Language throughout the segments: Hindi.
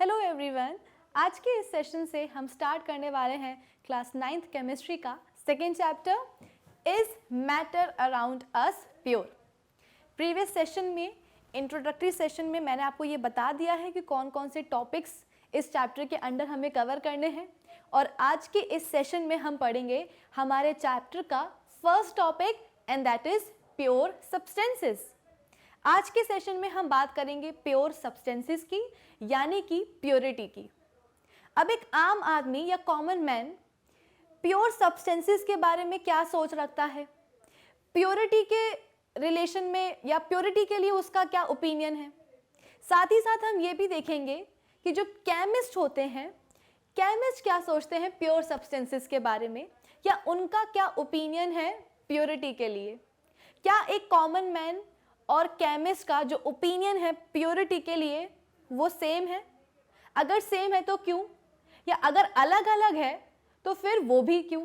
हेलो एवरीवन, आज के इस सेशन से हम स्टार्ट करने वाले हैं क्लास 9th केमिस्ट्री का second chapter is matter around us pure. Previous session में इंट्रोडक्टरी सेशन में मैंने आपको ये बता दिया है कि कौन कौन से टॉपिक्स इस चैप्टर के अंडर हमें कवर करने हैं और आज के इस सेशन में हम पढ़ेंगे हमारे चैप्टर का first topic and that is pure substances. आज के सेशन में हम बात करेंगे प्योर सब्सटेंसेस की, यानी कि प्योरिटी की। अब एक आम आदमी या कॉमन मैन प्योर सब्सटेंसेस के बारे में क्या सोच रखता है, प्योरिटी के रिलेशन में या प्योरिटी के लिए उसका क्या ओपिनियन है। साथ ही साथ हम ये भी देखेंगे कि जो केमिस्ट होते हैं, केमिस्ट क्या सोचते हैं प्योर सब्सटेंसेस के बारे में, या उनका क्या ओपिनियन है प्योरिटी के लिए। क्या एक कॉमन मैन और केमिस्ट का जो ओपिनियन है प्योरिटी के लिए वो सेम है? अगर सेम है तो क्यों, या अगर अलग अलग है तो फिर वो भी क्यों?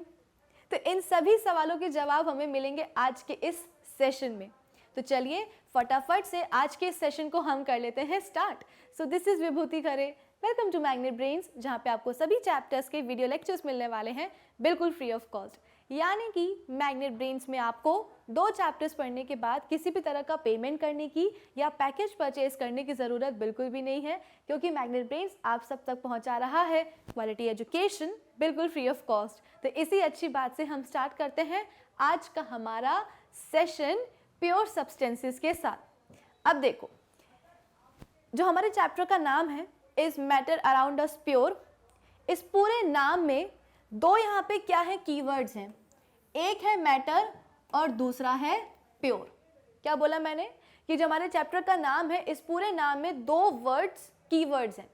तो इन सभी सवालों के जवाब हमें मिलेंगे आज के इस सेशन में। तो चलिए फटाफट से आज के इस सेशन को हम कर लेते हैं start. So this is Vibhuti Khare, welcome to Magnet Brains, जहाँ पे आपको सभी चैप्टर्स के वीडियो लेक्चर्स मिलने वाले हैं बिल्कुल फ्री ऑफ कॉस्ट। यानी कि मैग्नेट ब्रेन्स में आपको 2 चैप्टर्स पढ़ने के बाद किसी भी तरह का पेमेंट करने की या पैकेज परचेज करने की ज़रूरत बिल्कुल भी नहीं है, क्योंकि मैग्नेट ब्रेन्स आप सब तक पहुंचा रहा है क्वालिटी एजुकेशन बिल्कुल फ्री ऑफ कॉस्ट। तो इसी अच्छी बात से हम स्टार्ट करते हैं आज का हमारा सेशन प्योर सब्सटेंसेस के साथ। अब देखो, जो हमारे चैप्टर का नाम है is matter around us pure, इस पूरे नाम में 2 यहाँ पे क्या है कीवर्ड्स हैं, एक है मैटर और दूसरा है प्योर। क्या बोला मैंने कि जो हमारे चैप्टर का नाम है इस पूरे नाम में 2 वर्ड्स कीवर्ड्स हैं,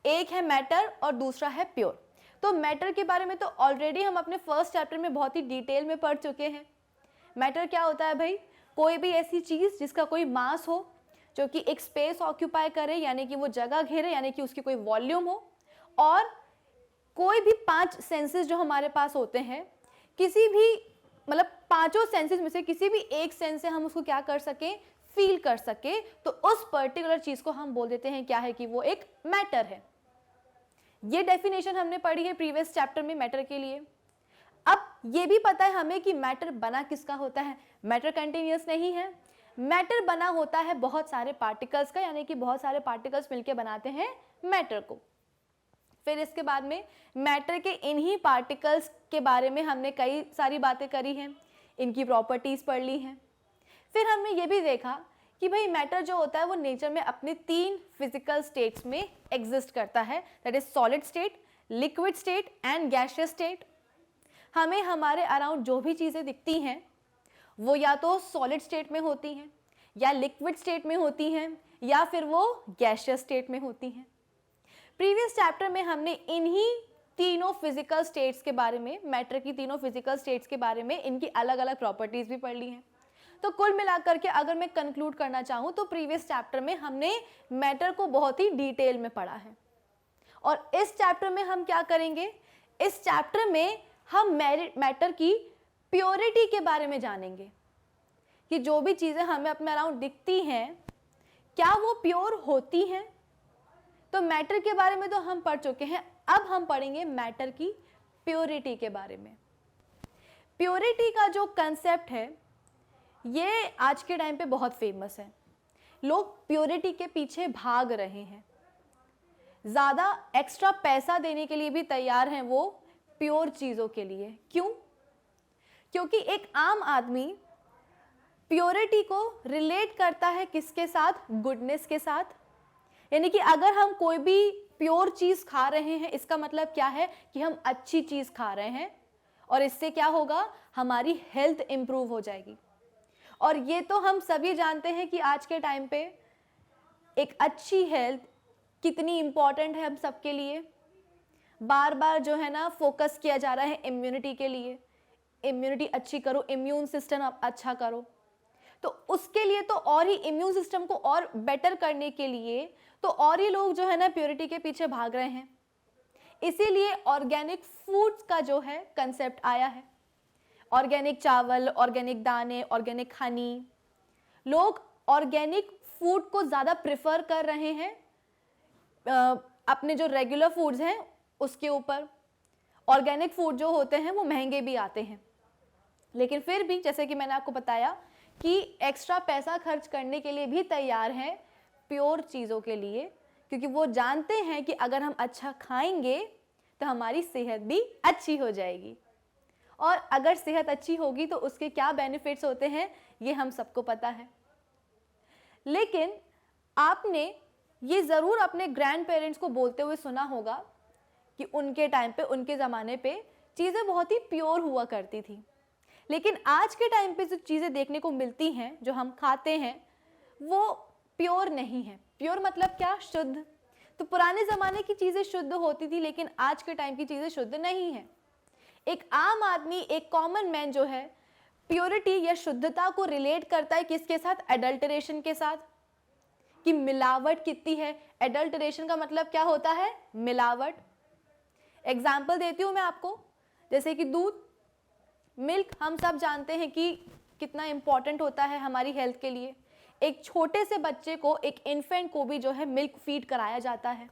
एक है मैटर और दूसरा है प्योर। तो मैटर के बारे में तो ऑलरेडी हम अपने फर्स्ट चैप्टर में बहुत ही डिटेल में पढ़ चुके हैं। मैटर क्या होता है भाई, कोई भी ऐसी चीज़ जिसका कोई मास हो, जो कि एक स्पेस ऑक्यूपाई करे, यानी कि वो जगह घेरे, यानी कि उसकी कोई वॉल्यूम हो, और कोई भी 5 सेंसेस जो हमारे पास होते हैं, किसी भी मतलब 5 सेंसेस में से किसी भी एक सेंस से हम उसको क्या कर सकें, फील कर सके, तो उस पर्टिकुलर चीज को हम बोल देते हैं क्या है कि वो एक मैटर है। ये डेफिनेशन हमने पढ़ी है प्रीवियस चैप्टर में मैटर के लिए। अब ये भी पता है हमें कि मैटर बना किसका होता है, मैटर कंटिन्यूअस नहीं है, मैटर बना होता है बहुत सारे पार्टिकल्स का, यानी कि बहुत सारे पार्टिकल्स मिलकर बनाते हैं मैटर को। फिर इसके बाद में मैटर के इन्हीं पार्टिकल्स के बारे में हमने कई सारी बातें करी हैं, इनकी प्रॉपर्टीज़ पढ़ ली हैं। फिर हमने ये भी देखा कि भाई मैटर जो होता है वो नेचर में अपने 3 फिजिकल स्टेट्स में एग्जिस्ट करता है, that is solid state, liquid state and gaseous state. हमें हमारे अराउंड जो भी चीज़ें दिखती हैं वो या तो सॉलिड स्टेट में होती हैं, या लिक्विड स्टेट में होती हैं, या फिर वो गैसियस स्टेट में होती हैं। प्रीवियस चैप्टर में हमने इन्हीं तीनों फिजिकल स्टेट्स के बारे में, मैटर की तीनों फिजिकल स्टेट्स के बारे में, इनकी अलग अलग प्रॉपर्टीज भी पढ़ ली हैं। तो कुल मिलाकर के अगर मैं कंक्लूड करना चाहूँ तो प्रीवियस चैप्टर में हमने मैटर को बहुत ही डिटेल में पढ़ा है, और इस चैप्टर में हम क्या करेंगे, इस चैप्टर में हम मैटर की प्योरिटी के बारे में जानेंगे कि जो भी चीज़ें हमें अपने अराउंड दिखती हैं क्या वो प्योर होती हैं। तो मैटर के बारे में तो हम पढ़ चुके हैं, अब हम पढ़ेंगे मैटर की प्योरिटी के बारे में। प्योरिटी का जो कंसेप्ट है ये आज के टाइम पे बहुत फेमस है, लोग प्योरिटी के पीछे भाग रहे हैं, ज़्यादा एक्स्ट्रा पैसा देने के लिए भी तैयार हैं वो प्योर चीज़ों के लिए। क्यों? क्योंकि एक आम आदमी प्योरिटी को रिलेट करता है किसके साथ, गुडनेस के साथ। यानी कि अगर हम कोई भी प्योर चीज़ खा रहे हैं इसका मतलब क्या है कि हम अच्छी चीज़ खा रहे हैं, और इससे क्या होगा, हमारी हेल्थ इंप्रूव हो जाएगी। और ये तो हम सभी जानते हैं कि आज के टाइम पे एक अच्छी हेल्थ कितनी इम्पॉर्टेंट है हम सबके लिए। बार बार जो है ना फोकस किया जा रहा है इम्यूनिटी के लिए, इम्यूनिटी अच्छी करो, इम्यून सिस्टम अच्छा करो। तो उसके लिए तो और ही इम्यून सिस्टम को और बेटर करने के लिए तो और ही लोग जो है ना प्योरिटी के पीछे भाग रहे हैं। इसीलिए ऑर्गेनिक फूड्स का जो है कंसेप्ट आया है, ऑर्गेनिक चावल, ऑर्गेनिक दाने, ऑर्गेनिक हनी। लोग ऑर्गेनिक फूड को ज़्यादा प्रेफर कर रहे हैं अपने जो रेगुलर फूड्स हैं उसके ऊपर। ऑर्गेनिक फूड जो होते हैं वो महंगे भी आते हैं, लेकिन फिर भी जैसे कि मैंने आपको बताया कि एक्स्ट्रा पैसा खर्च करने के लिए भी तैयार हैं प्योर चीज़ों के लिए, क्योंकि वो जानते हैं कि अगर हम अच्छा खाएंगे तो हमारी सेहत भी अच्छी हो जाएगी, और अगर सेहत अच्छी होगी तो उसके क्या बेनिफिट्स होते हैं ये हम सबको पता है। लेकिन आपने ये ज़रूर अपने ग्रैंड पेरेंट्स को बोलते हुए सुना होगा कि उनके टाइम पे, उनके ज़माने पे चीज़ें बहुत ही प्योर हुआ करती थी, लेकिन आज के टाइम पे जो चीज़ें देखने को मिलती हैं, जो हम खाते हैं, वो प्योर नहीं है। प्योर मतलब क्या? शुद्ध। तो पुराने ज़माने की चीज़ें शुद्ध होती थी, लेकिन आज के टाइम की चीज़ें शुद्ध नहीं है। एक आम आदमी, एक कॉमन मैन जो है, प्योरिटी या शुद्धता को रिलेट करता है किसके साथ? एडल्टरेशन के साथ, कि मिलावट कितनी है। एडल्टरेशन का मतलब क्या होता है? मिलावट। एग्जाम्पल देती हूँ मैं आपको, जैसे कि दूध, मिल्क हम सब जानते हैं कि कितना इंपॉर्टेंट होता है हमारी हेल्थ के लिए। एक छोटे से बच्चे को, एक इन्फेंट को भी जो है मिल्क फीड कराया जाता है,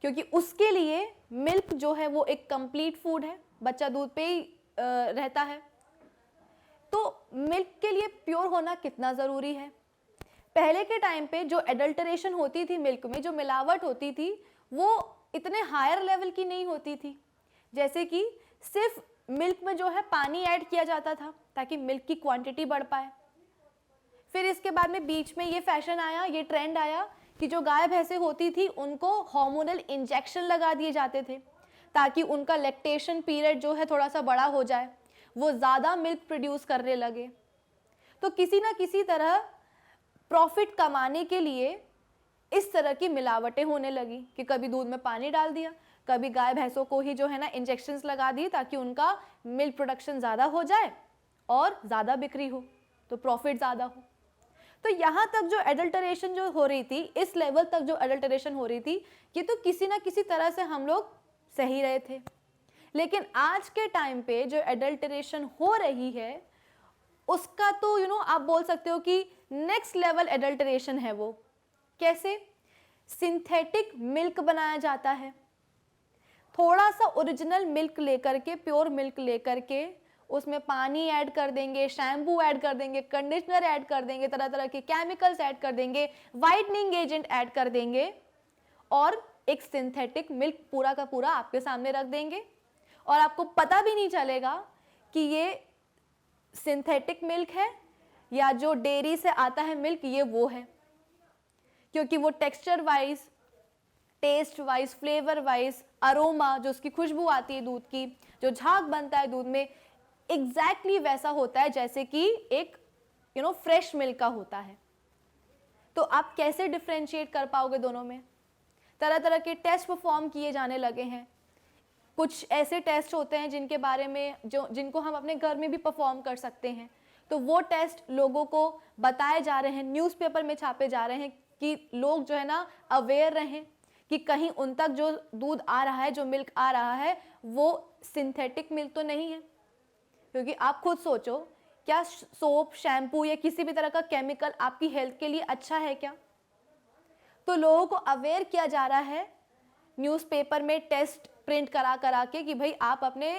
क्योंकि उसके लिए मिल्क जो है वो एक कंप्लीट फूड है, बच्चा दूध पे ही रहता है। तो मिल्क के लिए प्योर होना कितना ज़रूरी है। पहले के टाइम पे जो एडल्टरेशन होती थी मिल्क में, जो मिलावट होती थी, वो इतने हायर लेवल की नहीं होती थी। जैसे कि सिर्फ मिल्क में जो है पानी ऐड किया जाता था ताकि मिल्क की क्वांटिटी बढ़ पाए। फिर इसके बाद में बीच में ये फैशन आया, ये ट्रेंड आया कि जो गाय भैंसें होती थी उनको हार्मोनल इंजेक्शन लगा दिए जाते थे ताकि उनका लैक्टेशन पीरियड जो है थोड़ा सा बड़ा हो जाए, वो ज़्यादा मिल्क प्रोड्यूस करने लगे। तो किसी ना किसी तरह प्रॉफिट कमाने के लिए इस तरह की मिलावटें होने लगी कि कभी दूध में पानी डाल दिया, कभी गाय भैंसों को ही जो है ना इंजेक्शंस लगा दिए ताकि उनका मिल्क प्रोडक्शन ज़्यादा हो जाए और ज़्यादा बिक्री हो, तो प्रॉफिट ज़्यादा हो। तो यहाँ तक जो एडल्टरेशन जो हो रही थी, इस लेवल तक जो एडल्टरेशन हो रही थी, ये तो किसी ना किसी तरह से हम लोग सही रहे थे। लेकिन आज के टाइम पे जो एडल्टरेशन हो रही है उसका तो आप बोल सकते हो कि नेक्स्ट लेवल एडल्टरेशन है। वो कैसे? सिंथेटिक मिल्क बनाया जाता है, थोड़ा सा ओरिजिनल मिल्क लेकर के, प्योर मिल्क लेकर के उसमें पानी ऐड कर देंगे, शैम्पू ऐड कर देंगे, कंडीशनर ऐड कर देंगे, तरह तरह के केमिकल्स ऐड कर देंगे, वाइटनिंग एजेंट ऐड कर देंगे, और एक सिंथेटिक मिल्क पूरा का पूरा आपके सामने रख देंगे, और आपको पता भी नहीं चलेगा कि ये सिंथेटिक मिल्क है या जो डेयरी से आता है मिल्क ये वो है, क्योंकि वो texture wise, taste wise, flavour wise, aroma, जो उसकी खुशबू आती है दूध की, जो झाग बनता है दूध में, एग्जैक्टली वैसा होता है जैसे कि एक फ्रेश मिल्क का होता है। तो आप कैसे डिफ्रेंशिएट कर पाओगे दोनों में? तरह तरह के टेस्ट परफॉर्म किए जाने लगे हैं। कुछ ऐसे टेस्ट होते हैं जिनके बारे में जिनको हम अपने घर में भी परफॉर्म कर सकते हैं, तो वो टेस्ट लोगों को बताए जा रहे हैं, न्यूज़पेपर में छापे जा रहे हैं कि लोग जो है ना अवेयर रहें कि कहीं उन तक जो दूध आ रहा है, जो मिल्क आ रहा है, वो सिंथेटिक मिल्क तो नहीं है। क्योंकि आप खुद सोचो, क्या सोप, शैम्पू या किसी भी तरह का केमिकल आपकी हेल्थ के लिए अच्छा है क्या? तो लोगों को अवेयर किया जा रहा है न्यूज़पेपर में टेस्ट प्रिंट करा के कि भाई आप अपने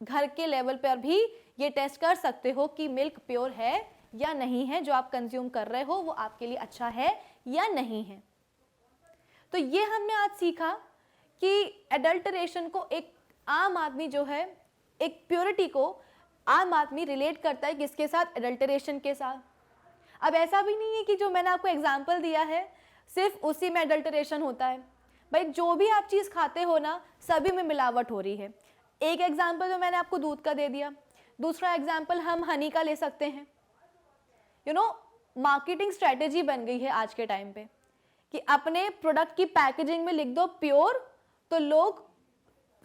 घर के लेवल पर भी ये टेस्ट कर सकते हो कि मिल्क प्योर है या नहीं है, जो आप कंज्यूम कर रहे हो वो आपके लिए अच्छा है या नहीं है। तो ये हमने आज सीखा कि एडल्टरेशन को एक आम आदमी जो है, एक प्योरिटी को आम आदमी रिलेट करता है किसके साथ? एडल्टरेशन के साथ। अब ऐसा भी नहीं है कि जो मैंने आपको एग्जांपल दिया है सिर्फ उसी में एडल्टरेशन होता है। भाई जो भी आप चीज़ खाते हो ना, सभी में मिलावट हो रही है। एक एग्जांपल तो मैंने आपको दूध का दे दिया, दूसरा एग्जांपल हम हनी का ले सकते हैं। मार्केटिंग स्ट्रेटेजी बन गई है आज के टाइम पे कि अपने प्रोडक्ट की पैकेजिंग में लिख दो प्योर, तो लोग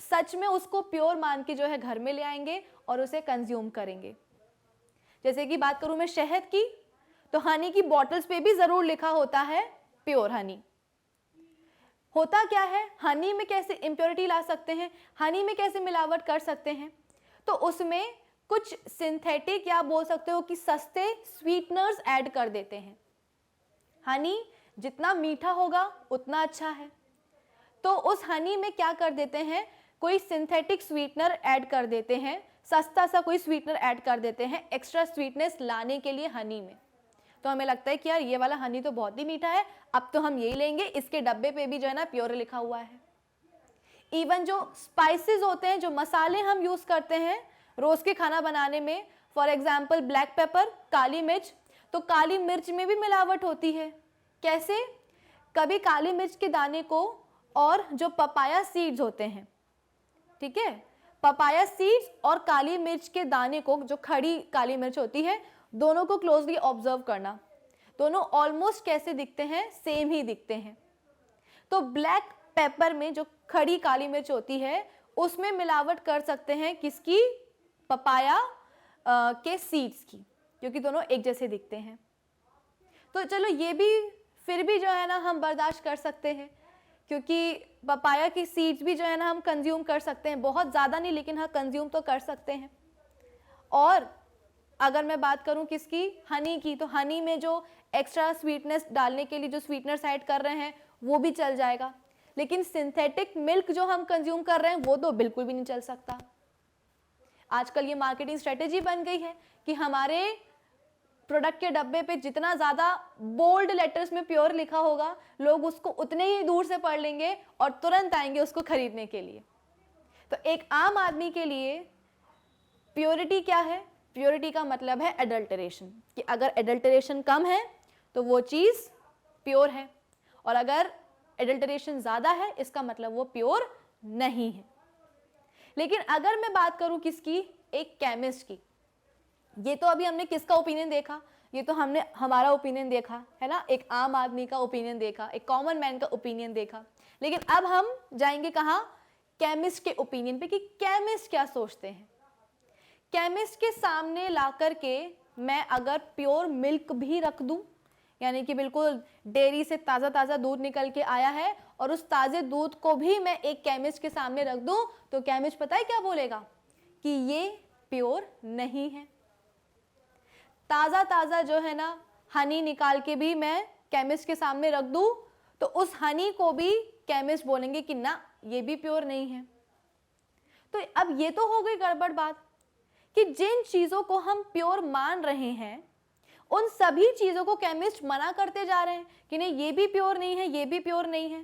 सच में उसको प्योर मान के जो है घर में ले आएंगे और उसे कंज्यूम करेंगे। जैसे कि बात करूं मैं शहद की, तो हनी की बॉटल्स पे भी जरूर लिखा होता है प्योर हनी। होता क्या है, हनी में कैसे इम्प्योरिटी ला सकते हैं, हनी में कैसे मिलावट कर सकते हैं? तो उसमें कुछ सिंथेटिक या बोल सकते हो कि सस्ते स्वीटनर्स ऐड कर देते हैं। हनी जितना मीठा होगा उतना अच्छा है। तो उस हनी में क्या कर देते हैं, कोई सिंथेटिक स्वीटनर ऐड कर देते हैं, सस्ता सा कोई स्वीटनर ऐड कर देते हैं एक्स्ट्रा स्वीटनेस लाने के लिए हनी में। तो हमें लगता है कि यार ये वाला हनी तो बहुत ही मीठा है, अब तो हम यही लेंगे, इसके डब्बे पे भी जो है ना प्योर लिखा हुआ है। इवन जो स्पाइसेस होते हैं, जो मसाले हम यूज करते हैं रोज के खाना बनाने में, फॉर एग्जाम्पल ब्लैक पेपर, काली मिर्च, तो काली मिर्च में भी मिलावट होती है। कैसे? कभी काली मिर्च के दाने को और जो पपाया सीड्स होते हैं, ठीक है, पपाया सीड्स और काली मिर्च के दाने को, जो खड़ी काली मिर्च होती है, दोनों को क्लोजली ऑब्जर्व करना, दोनों ऑलमोस्ट कैसे दिखते हैं, सेम ही दिखते हैं। तो ब्लैक पेपर में जो खड़ी काली मिर्च होती है उसमें मिलावट कर सकते हैं, किसकी? पपाया के सीड्स की, क्योंकि दोनों एक जैसे दिखते हैं। तो चलो ये भी फिर भी जो है ना हम बर्दाश्त कर सकते हैं, क्योंकि पपाया की सीड्स भी जो है ना हम कंज्यूम कर सकते हैं, बहुत ज़्यादा नहीं लेकिन हाँ कंज्यूम तो कर सकते हैं। और अगर मैं बात करूं किसकी? हनी की, तो हनी में जो एक्स्ट्रा स्वीटनेस डालने के लिए जो स्वीटनर्स ऐड कर रहे हैं वो भी चल जाएगा, लेकिन सिंथेटिक मिल्क जो हम कंज्यूम कर रहे हैं वो तो बिल्कुल भी नहीं चल सकता। आजकल ये मार्केटिंग स्ट्रेटेजी बन गई है कि हमारे प्रोडक्ट के डब्बे पे जितना ज़्यादा बोल्ड लेटर्स में प्योर लिखा होगा, लोग उसको उतने ही दूर से पढ़ लेंगे और तुरंत आएंगे उसको खरीदने के लिए। तो एक आम आदमी के लिए प्योरिटी क्या है? प्योरिटी का मतलब है एडल्टरेशन, कि अगर एडल्टरेशन कम है तो वो चीज़ प्योर है, और अगर एडल्टरेशन ज़्यादा है इसका मतलब वो प्योर नहीं है। लेकिन अगर मैं बात करूं किसकी? एक केमिस्ट की। ये तो अभी हमने किसका ओपिनियन देखा? ये तो हमने हमारा ओपिनियन देखा है ना, एक आम आदमी का ओपिनियन देखा, एक कॉमन मैन का ओपिनियन देखा। लेकिन अब हम जाएंगे कहाँ? केमिस्ट के ओपिनियन पे, कि केमिस्ट क्या सोचते हैं। केमिस्ट के सामने ला करके मैं अगर प्योर मिल्क भी रख दूं, यानी कि बिल्कुल डेयरी से ताज़ा ताज़ा दूध निकल के आया है, और उस ताज़े दूध को भी मैं एक केमिस्ट के सामने रख दूं, तो केमिस्ट पता है क्या बोलेगा? कि ये प्योर नहीं है। ताज़ा ताज़ा जो है ना हनी निकाल के भी मैं केमिस्ट के सामने रख दूं, तो उस हनी को भी केमिस्ट बोलेंगे कि ना ये भी प्योर नहीं है। तो अब ये तो हो गई गड़बड़ बात, कि जिन चीज़ों को हम प्योर मान रहे हैं उन सभी चीज़ों को केमिस्ट मना करते जा रहे हैं कि नहीं ये भी प्योर नहीं है, ये भी प्योर नहीं है।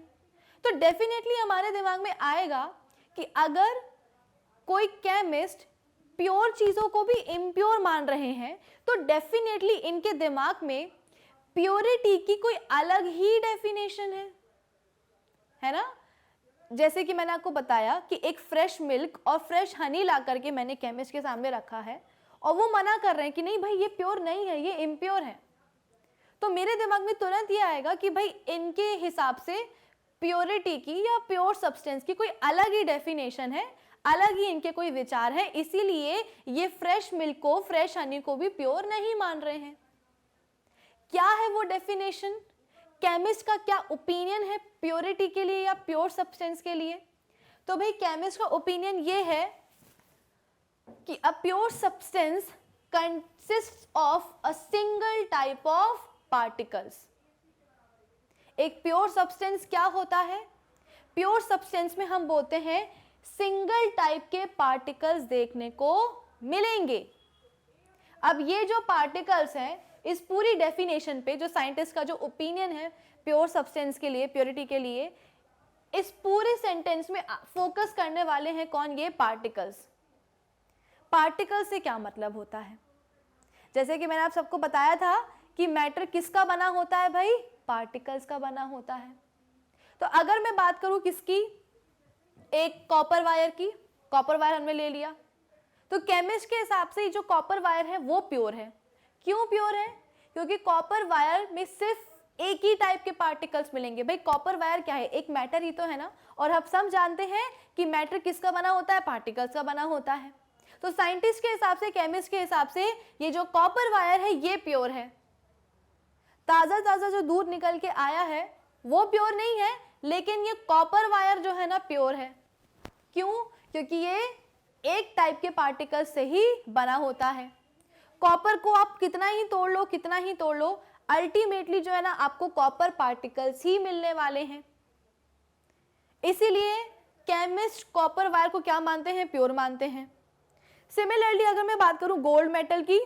तो डेफिनेटली हमारे दिमाग में आएगा कि अगर कोई केमिस्ट प्योर चीज़ों को भी इम्प्योर मान रहे हैं तो डेफिनेटली इनके दिमाग में प्योरिटी की कोई अलग ही डेफिनेशन है ना। जैसे कि मैंने आपको बताया कि एक फ्रेश मिल्क और फ्रेश हनी ला करके मैंने केमिस्ट के सामने रखा है और वो मना कर रहे हैं कि नहीं भाई ये प्योर नहीं है, ये इम्प्योर है, तो मेरे दिमाग में तुरंत ये आएगा कि भाई इनके हिसाब से प्योरिटी की या प्योर सब्सटेंस की कोई अलग ही डेफिनेशन है, अलग ही इनके कोई विचार है, इसीलिए ये फ्रेश मिल्क को, फ्रेश हनी को भी प्योर नहीं मान रहे हैं। क्या है वो डेफिनेशन? केमिस्ट का क्या ओपिनियन है प्योरिटी के लिए या प्योर सब्सटेंस के लिए? तो भाई केमिस्ट का ओपिनियन ये है कि a pure substance consists of a single type of particles. एक प्योर सब्सटेंस क्या होता है? प्योर सब्सटेंस में हम बोलते हैं सिंगल टाइप के पार्टिकल्स देखने को मिलेंगे। अब ये जो पार्टिकल्स हैं, इस पूरी डेफिनेशन पे जो साइंटिस्ट का जो ओपिनियन है प्योर सब्सटेंस के लिए, प्योरिटी के लिए, इस पूरे सेंटेंस में फोकस करने वाले हैं कौन? ये पार्टिकल्स। पार्टिकल से क्या मतलब होता है? जैसे कि मैंने आप सबको बताया था कि मैटर किसका बना होता है भाई? पार्टिकल्स का बना होता है। तो अगर मैं बात करूं किसकी? एक कॉपर वायर की। कॉपर वायर हमने ले लिया, तो केमिस्ट के हिसाब से जो कॉपर वायर है वो प्योर है। क्यों प्योर है? क्योंकि कॉपर वायर में सिर्फ एक ही टाइप के पार्टिकल्स मिलेंगे। भाई कॉपर वायर क्या है? एक मैटर ही तो है ना, और हम सब जानते हैं कि मैटर किसका बना होता है? पार्टिकल्स का बना होता है। तो साइंटिस्ट के हिसाब से, केमिस्ट के हिसाब से ये जो कॉपर वायर है ये प्योर है। ताज़ा ताज़ा जो दूध निकल के आया है वो प्योर नहीं है, लेकिन ये कॉपर वायर जो है ना प्योर है। क्यों? क्योंकि ये एक टाइप के पार्टिकल से ही बना होता है। कॉपर को आप कितना ही तोड़ लो, कितना ही तोड़ लो, अल्टीमेटली जो है ना आपको कॉपर पार्टिकल्स ही मिलने वाले हैं। इसीलिए केमिस्ट कॉपर वायर को क्या मानते हैं? प्योर मानते हैं। सिमिलरली अगर मैं बात करूं गोल्ड मेटल की,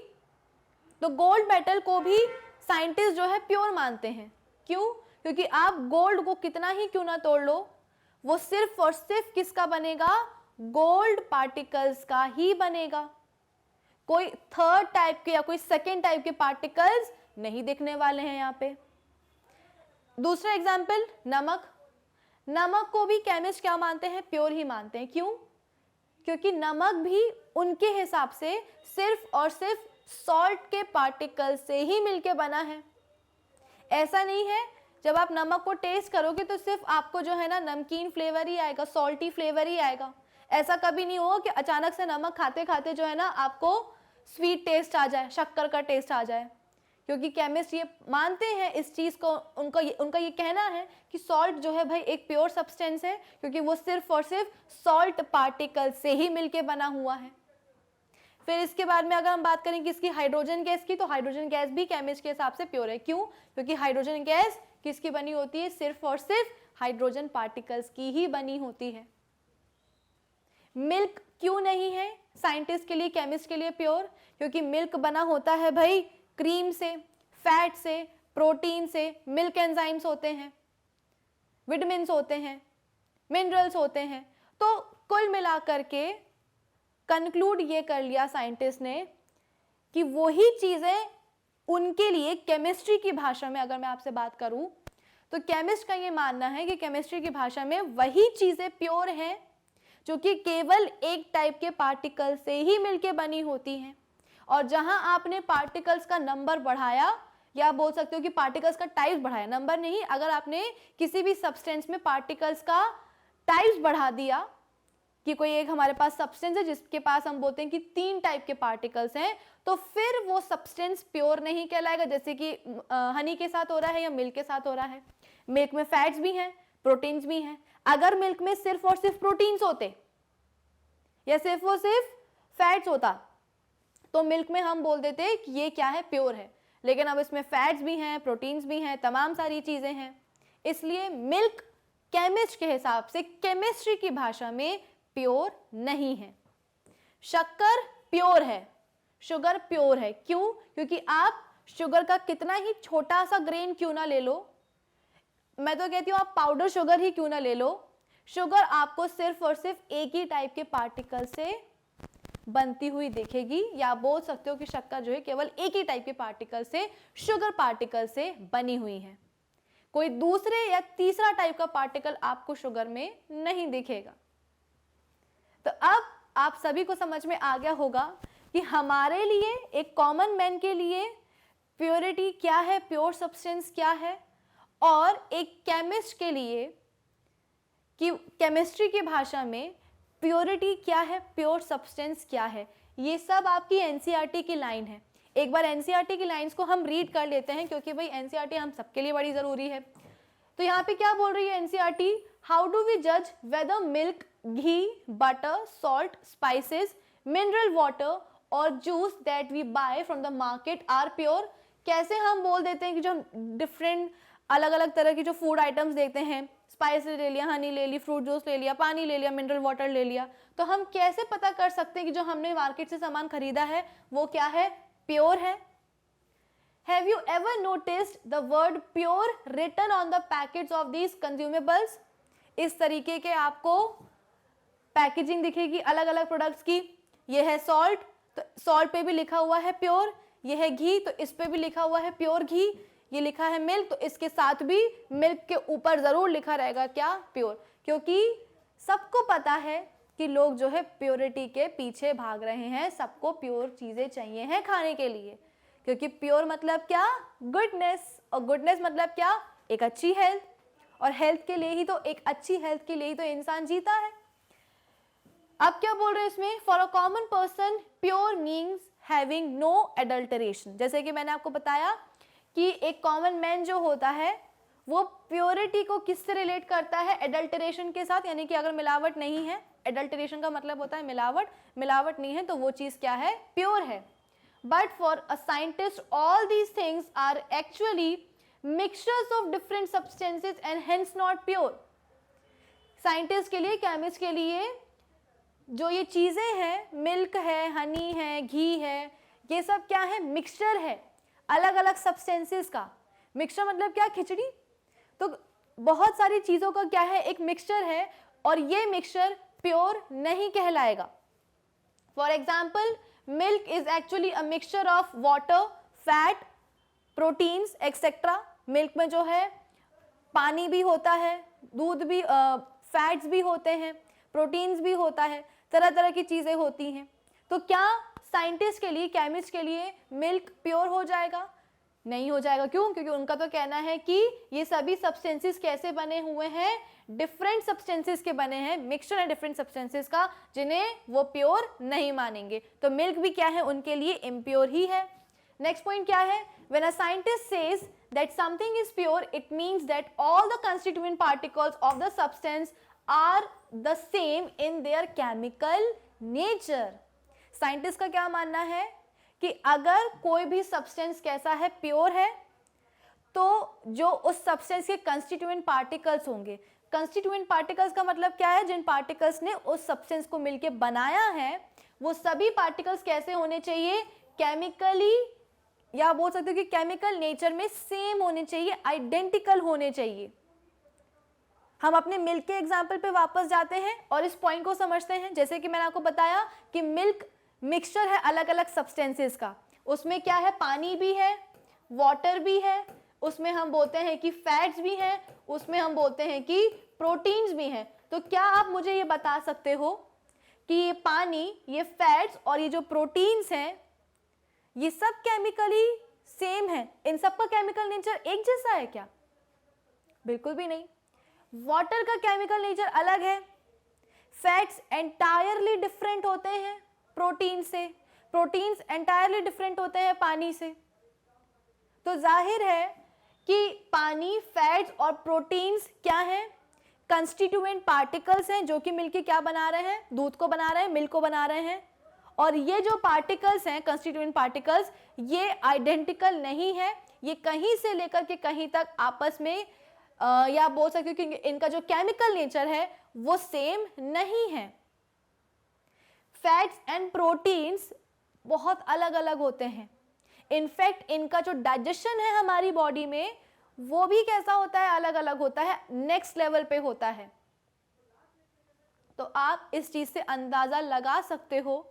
तो गोल्ड मेटल को भी साइंटिस्ट जो है प्योर मानते हैं। क्यों? क्योंकि आप गोल्ड को कितना ही क्यों ना तोड़ लो, वो सिर्फ और सिर्फ किसका बनेगा? गोल्ड पार्टिकल्स का ही बनेगा। कोई थर्ड टाइप के या कोई सेकेंड टाइप के पार्टिकल्स नहीं दिखने वाले हैं यहाँ पे। दूसरा एग्जाम्पल नमक। नमक को भी केमिस्ट क्या मानते हैं? प्योर ही मानते हैं। क्यों? क्योंकि नमक भी उनके हिसाब से सिर्फ और सिर्फ सॉल्ट के पार्टिकल से ही मिलके बना है। ऐसा नहीं है जब आप नमक को टेस्ट करोगे तो सिर्फ आपको जो है ना नमकीन फ्लेवर ही आएगा, सॉल्टी फ्लेवर ही आएगा। ऐसा कभी नहीं होगा कि अचानक से नमक खाते खाते जो है ना आपको स्वीट टेस्ट आ जाए, शक्कर का टेस्ट आ जाए। क्योंकि केमिस्ट ये मानते हैं इस चीज़ को, उनका ये कहना है कि सॉल्ट जो है भाई एक प्योर सब्सटेंस है, क्योंकि वो सिर्फ और सिर्फ सॉल्ट पार्टिकल से ही मिलके बना हुआ है। फिर इसके बाद में अगर हम बात करें किसकी? हाइड्रोजन गैस की, तो हाइड्रोजन गैस भी केमिस्ट के हिसाब से प्योर है। क्यों? क्योंकि हाइड्रोजन गैस किसकी बनी होती है? सिर्फ और सिर्फ हाइड्रोजन पार्टिकल्स की ही बनी होती है। मिल्क क्यों नहीं है साइंटिस्ट के लिए, केमिस्ट के लिए प्योर? क्योंकि मिल्क बना होता है भाई क्रीम से, फैट से, प्रोटीन से, मिल्क एंजाइम्स होते हैं, विटामिन्स होते हैं, मिनरल्स होते हैं। तो कुल मिलाकर के कंक्लूड ये कर लिया साइंटिस्ट ने कि वही चीजें उनके लिए केमिस्ट्री की भाषा में, अगर मैं आपसे बात करूं तो केमिस्ट का ये मानना है कि केमिस्ट्री की भाषा में वही चीजें प्योर हैं जो कि केवल एक टाइप के पार्टिकल से ही मिलके बनी होती हैं। और जहां आपने पार्टिकल्स का नंबर बढ़ाया, या बोल सकते हो कि पार्टिकल्स का टाइप्स बढ़ाया, नंबर नहीं, अगर आपने किसी भी सब्सटेंस में पार्टिकल्स का टाइप्स बढ़ा दिया कि कोई एक हमारे पास सब्सटेंस है जिसके पास हम बोलते हैं कि 3 टाइप के पार्टिकल्स हैं, तो फिर वो सब्सटेंस प्योर नहीं कहलाएगा। जैसे कि हनी के साथ हो रहा है या मिल्क के साथ हो रहा है। मिल्क में फैट्स भी हैं, प्रोटीन्स भी हैं। अगर मिल्क में सिर्फ और सिर्फ प्रोटीन्स होते या सिर्फ और सिर्फ फैट्स होता तो मिल्क में हम बोल देते कि ये क्या है? प्योर है। लेकिन अब इसमें फैट्स भी हैं, प्रोटीन्स भी हैं, तमाम सारी चीजें हैं। इसलिए मिल्क केमिस्ट के हिसाब से केमिस्ट्री की भाषा में प्योर नहीं है। शक्कर प्योर है, शुगर प्योर है। क्यों? क्योंकि आप शुगर का कितना ही छोटा सा ग्रेन क्यों ना ले लो, मैं तो कहती हूं आप पाउडर शुगर ही क्यों ना ले लो, शुगर आपको सिर्फ और सिर्फ एक ही टाइप के पार्टिकल से बनती हुई दिखेगी। या बोल सकते हो कि शक्कर जो है केवल एक ही टाइप के पार्टिकल से, शुगर पार्टिकल से बनी हुई है। कोई दूसरे या तीसरा टाइप का पार्टिकल आपको शुगर में नहीं दिखेगा। तो अब आप सभी को समझ में आ गया होगा कि हमारे लिए, एक कॉमन मैन के लिए प्योरिटी क्या है, प्योर सब्सटेंस क्या है, और एक केमिस्ट के लिए कि केमिस्ट्री की भाषा में प्योरिटी क्या है, प्योर सब्सटेंस क्या है। ये सब आपकी एनसीईआरटी की लाइन है। एक बार एनसीईआरटी की लाइंस को हम रीड कर लेते हैं, क्योंकि भाई एनसीईआरटी हम सबके लिए बड़ी ज़रूरी है। तो यहाँ पे क्या बोल रही है एनसीईआरटी? हाउ डू वी जज whether milk, ghee, butter, salt, spices, mineral water और juice that we buy from the market are pure? कैसे हम बोल देते हैं कि जो डिफरेंट अलग अलग तरह की जो फूड आइटम्स देखते हैं, स्पाइसेस ले लिया, हनी ले ली, फ्रूट जूस ले लिया, पानी ले लिया, मिनरल वाटर ले लिया, तो हम कैसे पता कर सकते हैं कि जो हमने मार्केट से सामान खरीदा है वो क्या है? प्योर है। Have you ever noticed the word pure written on the packets of these consumables? इस तरीके के आपको पैकेजिंग दिखेगी अलग अलग प्रोडक्ट्स की। ये है सॉल्ट, तो सॉल्ट पे भी लिखा हुआ है प्योर। ये है घी, तो इस पे भी लिखा हुआ है प्योर घी। ये लिखा है मिल्क, तो इसके साथ भी मिल्क के ऊपर जरूर लिखा रहेगा क्या? प्योर। क्योंकि सबको पता है कि लोग जो है प्योरिटी के पीछे भाग रहे हैं, सबको प्योर चीजें चाहिए हैं खाने के लिए। क्योंकि प्योर मतलब क्या? गुडनेस, और गुडनेस मतलब क्या? एक अच्छी हेल्थ, और हेल्थ के लिए ही तो, एक अच्छी हेल्थ के लिए ही तो इंसान जीता है। अब क्या बोल रहे हैं इसमें? For a common person pure means having no adulteration. जैसे कि मैंने आपको बताया कि एक कॉमन मैन जो होता है वो प्योरिटी को किससे रिलेट करता है? एडल्टरेशन के साथ, यानी कि अगर मिलावट नहीं है, एडल्टरेशन का मतलब होता है मिलावट, मिलावट नहीं है तो वो चीज क्या है? प्योर है। But for a scientist, all these things are actually mixtures of different substances and hence not pure. Scientist के लिए, केमिस्ट के लिए जो ये चीज़ें हैं, मिल्क है, हनी है, घी है, ये सब क्या है? मिक्सचर है अलग अलग सब्सटेंसेस का। मिक्सचर मतलब क्या? खिचड़ी। तो बहुत सारी चीज़ों का क्या है? एक मिक्सचर है, और ये मिक्सचर प्योर नहीं कहलाएगा। For example, milk is actually a mixture of water, fat, proteins etcetera. Milk में जो है पानी भी होता है, दूध भी, फैट्स भी होते हैं, प्रोटीन्स भी होता है, तरह तरह की चीज़ें होती हैं। तो क्या साइंटिस्ट के लिए, केमिस्ट के लिए मिल्क प्योर हो जाएगा? नहीं हो जाएगा। क्यों? क्योंकि उनका तो कहना है कि ये सभी सब्सटेंसेस कैसे बने हुए हैं? डिफरेंट सब्सटेंसेस के बने हैं, मिक्सचर है डिफरेंट सब्सटेंसेस का, जिन्हें वो प्योर नहीं मानेंगे। तो मिल्क भी क्या है? उनके लिए इम्प्योर ही है। नेक्स्ट पॉइंट क्या है? When a scientist says that something is pure, it means that all the constituent particles of the substance are the same in their chemical nature. Scientist का क्या मानना है कि अगर कोई भी सब्सटेंस कैसा है? प्योर है, तो जो उस सब्सटेंस के कंस्टिट्यूएंट पार्टिकल्स होंगे, कंस्टिट्यूएंट पार्टिकल्स का मतलब क्या है? जिन पार्टिकल्स ने उस सब्सटेंस को मिलके बनाया है, वो सभी पार्टिकल्स कैसे होने चाहिए? केमिकली, या बोल सकते हो कि केमिकल नेचर में सेम होने चाहिए, आइडेंटिकल होने चाहिए। हम अपने मिल्क के एग्जाम्पल पे वापस जाते हैं और इस पॉइंट को समझते हैं। जैसे कि मैंने आपको बताया कि मिल्क मिक्सचर है अलग अलग सब्सटेंसेस का। उसमें क्या है? पानी भी है, वाटर भी है, उसमें हम बोलते हैं कि फैट्स भी हैं, उसमें हम बोलते हैं कि प्रोटीन्स भी हैं। तो क्या आप मुझे ये बता सकते हो कि ये पानी, ये फैट्स और ये जो प्रोटीन्स हैं, ये सब केमिकली सेम है? इन सब का केमिकल नेचर एक जैसा है क्या? बिल्कुल भी नहीं। वाटर का केमिकल नेचर अलग है, फैट्स एंटायरली डिफरेंट होते हैं प्रोटीन से, प्रोटीन्स एंटायरली डिफरेंट होते हैं पानी से। तो जाहिर है कि पानी, फैट्स और प्रोटीन्स क्या हैं? कंस्टिट्यूएंट पार्टिकल्स हैं, जो कि मिलके क्या बना रहे हैं? दूध को बना रहे हैं, मिल्क को बना रहे हैं। और ये जो पार्टिकल्स हैं, कंस्टिट्यूएंट पार्टिकल्स, ये आइडेंटिकल नहीं है, ये कहीं से लेकर के कहीं तक आपस में या बोल सकते हो कि इनका जो केमिकल नेचर है वो सेम नहीं है। फैट्स एंड प्रोटीन्स बहुत अलग अलग होते हैं। इनफैक्ट इनका जो डाइजेशन है हमारी बॉडी में, वो भी कैसा होता है? अलग अलग होता है, नेक्स्ट लेवल पे होता है। तो आप इस चीज से अंदाजा लगा सकते हो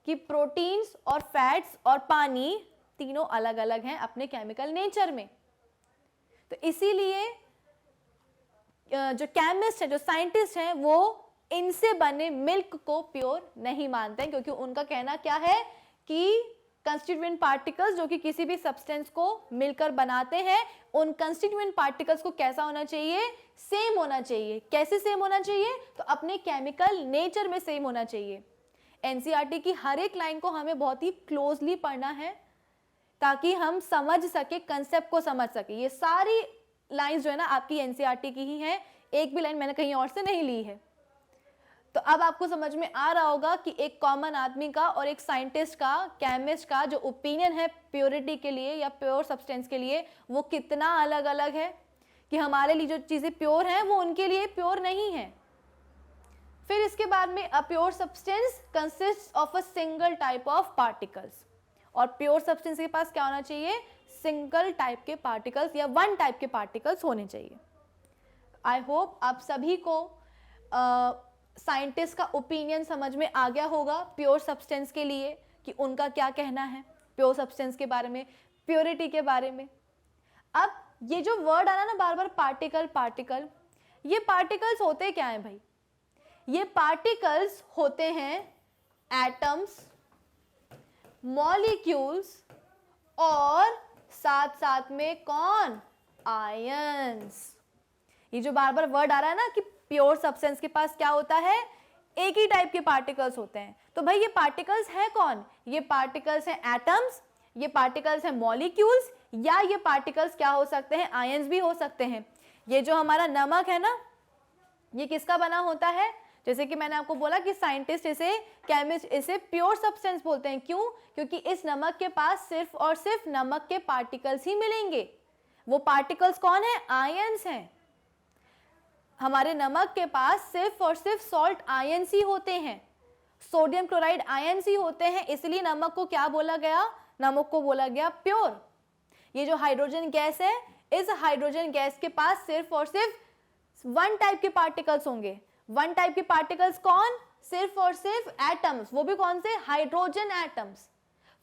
कि प्रोटीन्स और फैट्स और पानी तीनों अलग अलग हैं अपने केमिकल नेचर में। तो इसीलिए जो केमिस्ट है, जो साइंटिस्ट हैं, वो इनसे बने मिल्क को प्योर नहीं मानते हैं, क्योंकि उनका कहना क्या है कि कंस्टिट्यूएंट पार्टिकल्स जो कि किसी भी सब्सटेंस को मिलकर बनाते हैं, उन कंस्टिट्यूएंट पार्टिकल्स को कैसा होना चाहिए? सेम होना चाहिए। कैसे सेम होना चाहिए? तो अपने केमिकल नेचर में सेम होना चाहिए। एनसीईआरटी की हर एक लाइन को हमें बहुत ही क्लोजली पढ़ना है ताकि हम समझ सके, कंसेप्ट को समझ सके। ये सारी लाइंस जो है ना आपकी एनसीईआरटी की ही हैं, एक भी लाइन मैंने कहीं और से नहीं ली है। तो अब आपको समझ में आ रहा होगा कि एक कॉमन आदमी का और एक साइंटिस्ट का, केमिस्ट का जो ओपिनियन है प्योरिटी के लिए या प्योर सब्सटेंस के लिए, वो कितना अलग अलग है, कि हमारे लिए जो चीज़ें प्योर हैं वो उनके लिए प्योर नहीं है। फिर इसके बाद में a pure substance consist of a single type of particles. और प्योर सब्सटेंस के पास क्या होना चाहिए? सिंगल टाइप के पार्टिकल्स या वन टाइप के होने चाहिए। आई होप आप सभी को साइंटिस्ट का ओपिनियन समझ में आ गया होगा प्योर सब्सटेंस के लिए, कि उनका क्या कहना है प्योर सब्सटेंस के बारे में, प्योरिटी के बारे में। अब ये जो वर्ड आ रहा ना बार बार, पार्टिकल पार्टिकल, ये पार्टिकल्स होते क्या हैं भाई? ये पार्टिकल्स होते हैं एटम्स, मॉलिक्यूल्स और साथ साथ में कौन? आयंस। ये जो बार बार वर्ड आ रहा है ना कि प्योर सब्सटेंस के पास क्या होता है? एक ही टाइप के पार्टिकल्स होते हैं। तो भाई ये पार्टिकल्स है कौन? ये पार्टिकल्स हैं एटम्स, ये पार्टिकल्स हैं मॉलिक्यूल्स, या ये पार्टिकल्स क्या हो सकते हैं? आयंस भी हो सकते हैं। ये जो हमारा नमक है ना, ये किसका बना होता है? जैसे कि मैंने आपको बोला कि साइंटिस्ट इसे, केमिस्ट इसे प्योर सब्सटेंस बोलते हैं। क्यों? क्योंकि इस नमक के पास सिर्फ और सिर्फ नमक के पार्टिकल्स ही मिलेंगे। वो पार्टिकल्स कौन है? आयंस हैं। हमारे नमक के पास सिर्फ और सिर्फ सॉल्ट आयंस ही होते हैं, सोडियम क्लोराइड आयंस ही होते हैं, इसलिए नमक को क्या बोला गया, नमक को बोला गया प्योर। ये जो हाइड्रोजन गैस है, इस हाइड्रोजन गैस के पास सिर्फ और सिर्फ वन टाइप के पार्टिकल्स होंगे। वन टाइप के पार्टिकल्स कौन, सिर्फ और सिर्फ एटम्स, वो भी कौन से, हाइड्रोजन एटम्स।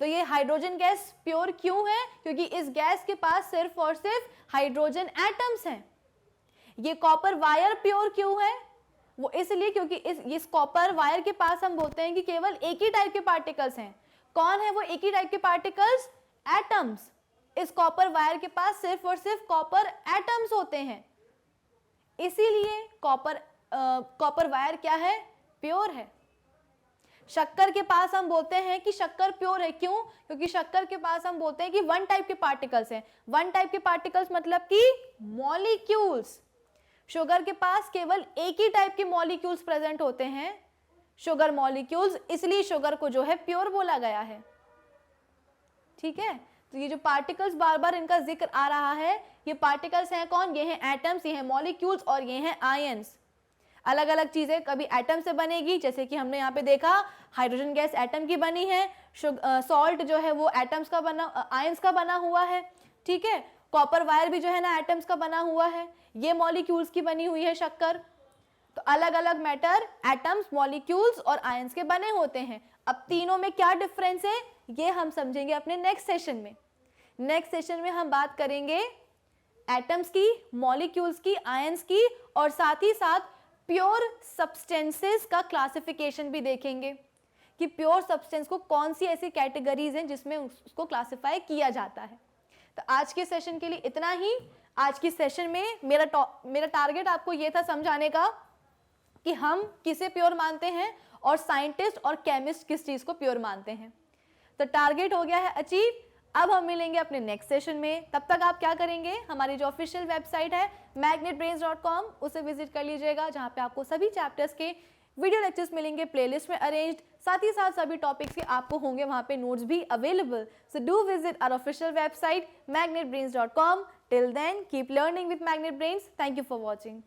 तो ये हाइड्रोजन गैस प्योर क्यों है, क्योंकि इस गैस के पास सिर्फ और सिर्फ हाइड्रोजन एटम्स हैं। ये कॉपर वायर प्योर क्यों है, वो इसलिए क्योंकि इस कॉपर वायर के पास हम बोलते हैं कि केवल एक ही टाइप के पार्टिकल्स हैं। कौन है वो एक ही टाइप के पार्टिकल्स, एटम्स। इस कॉपर वायर के पास सिर्फ और सिर्फ कॉपर एटम्स होते हैं, इसीलिए कॉपर वायर क्या है, प्योर है। शक्कर के पास हम बोलते हैं कि शक्कर प्योर है, क्यों, क्योंकि शक्कर के पास हम बोलते हैं कि वन टाइप के पार्टिकल्स हैं। वन टाइप के पार्टिकल्स मतलब कि मॉलिक्यूल्स। शुगर के पास केवल एक ही टाइप के मॉलिक्यूल्स प्रेजेंट होते हैं, शुगर मॉलिक्यूल्स, इसलिए शुगर को जो है प्योर बोला गया है। ठीक है, तो ये जो पार्टिकल्स बार बार इनका जिक्र आ रहा है, ये पार्टिकल्स हैं कौन, ये हैं एटम्स, ये हैं मॉलिक्यूल्स और ये हैं आयंस। अलग अलग चीजें कभी एटम से बनेगी, जैसे कि हमने यहाँ पे देखा हाइड्रोजन गैस एटम की बनी है, सॉल्ट जो है वो एटम्स का बना, आयंस का बना हुआ है। ठीक है, कॉपर वायर भी जो है ना एटम्स का बना हुआ है, ये मॉलिक्यूल्स की बनी हुई है शक्कर। तो अलग अलग मैटर एटम्स, मॉलिक्यूल्स और आयंस के बने होते हैं। अब तीनों में क्या डिफरेंस है, ये हम समझेंगे अपने नेक्स्ट सेशन में। नेक्स्ट सेशन में हम बात करेंगे एटम्स की, मॉलिक्यूल्स की, आयंस की, और साथ ही साथ प्योर सब्सटेंसेस का क्लासिफिकेशन भी देखेंगे कि प्योर सब्सटेंस को कौन सी ऐसी कैटेगरीज हैं जिसमें उसको क्लासिफाई किया जाता है। तो आज के सेशन के लिए इतना ही। आज की सेशन में मेरा टारगेट आपको ये था समझाने का कि हम किसे प्योर मानते हैं और साइंटिस्ट और केमिस्ट किस चीज को प्योर मानते हैं। तो टारगेट हो गया है अचीव। अब हम मिलेंगे अपने नेक्स्ट सेशन में। तब तक आप क्या करेंगे, हमारी जो ऑफिशियल वेबसाइट है magnetbrains.com, उसे विजिट कर लीजिएगा, जहां पे आपको सभी चैप्टर्स के वीडियो लेक्चर्स मिलेंगे प्लेलिस्ट में अरेंज्ड, साथ ही साथ सभी टॉपिक्स के आपको होंगे वहां पे नोट्स भी available. So do visit our official website magnetbrains.com. Till then keep learning with Magnet Brains. Thank you for watching.